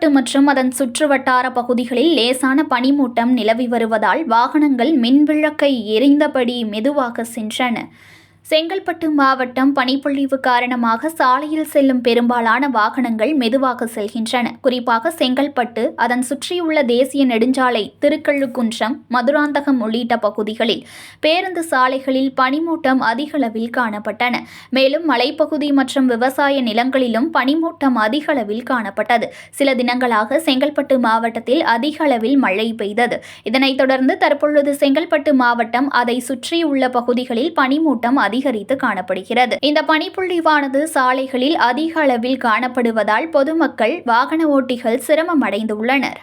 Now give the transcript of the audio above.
செங்கல்பட்டு மற்றும் அதன் சுற்றுவட்டார பகுதிகளில் லேசான பனிமூட்டம் நிலவி வருவதால் வாகனங்கள் மின்விளக்கை எரிந்தபடி மெதுவாக சென்றன. செங்கல்பட்டு மாவட்டம் பனிப்பொழிவு காரணமாக சாலையில் செல்லும் பெரும்பாலான வாகனங்கள் மெதுவாக செல்கின்றன. குறிப்பாக செங்கல்பட்டு, அதன் சுற்றியுள்ள தேசிய நெடுஞ்சாலை, திருக்கழுக்குன்றம், மதுராந்தகம் உள்ளிட்ட பகுதிகளில் பேருந்து சாலைகளில் பனிமூட்டம் அதிகளவில் காணப்பட்டன. மேலும் மலைப்பகுதி மற்றும் விவசாய நிலங்களிலும் பனிமூட்டம் அதிகளவில் காணப்பட்டது. சில தினங்களாக செங்கல்பட்டு மாவட்டத்தில் அதிக அளவில் மழை பெய்தது. இதனைத் தொடர்ந்து தற்பொழுது செங்கல்பட்டு மாவட்டம், அதை சுற்றியுள்ள பகுதிகளில் பனிமூட்டம் அதிகரித்து காணப்படுகிறது. இந்த பனிப்பொழிவானது சாலைகளில் அதிக அளவில் காணப்படுவதால் பொதுமக்கள், வாகன ஓட்டிகள் சிரமம் அடைந்துள்ளனர்.